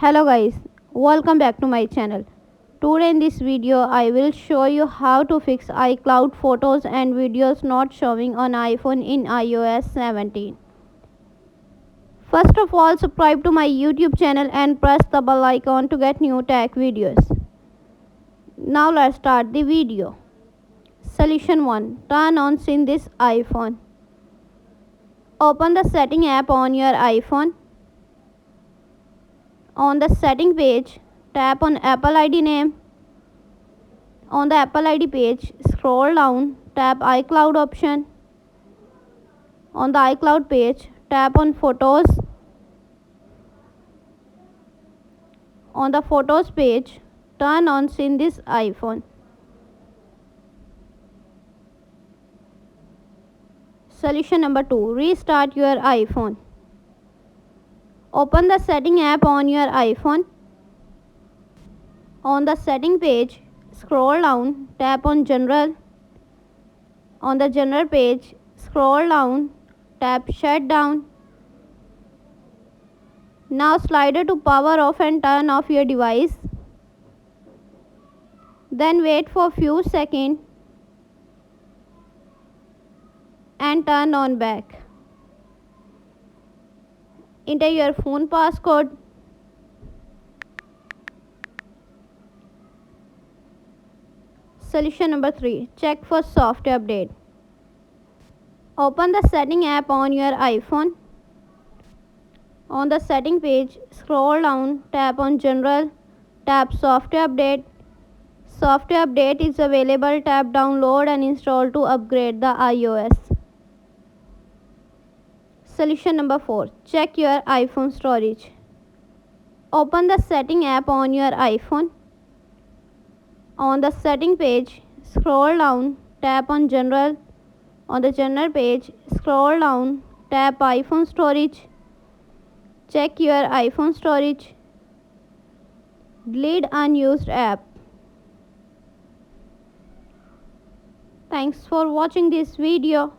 Hello guys, welcome back to my channel. Today in this video I will show you how to fix iCloud photos and videos not showing on iPhone in iOS 17. First of all, subscribe to my YouTube channel and press the bell icon to get new tech videos. Now let's start the video. Solution 1. Turn on in this iPhone. Open the setting app on your iPhone. On the setting page, tap on Apple ID name. On the Apple ID page, scroll down, tap iCloud option. On the iCloud page, tap on Photos. On the Photos page, turn on in this iPhone. Solution number 2. Restart your iPhone. Open the setting app on your iPhone. On the setting page, scroll down, tap on General. On the General page, scroll down, tap Shutdown. Now slide to power off and turn off your device. Then wait for few seconds and turn on back. Enter your phone passcode. Solution number 3. Check for software update. Open the setting app on your iPhone. On the setting page, scroll down, tap on General, tap Software Update. Software update is available. Tap Download and install to upgrade the iOS. Solution number 4. Check your iPhone storage. Open the setting app on your iPhone. On the setting page, scroll down, tap on General. On the General page, scroll down, tap iPhone storage. Check your iPhone storage. Delete unused app. Thanks for watching this video.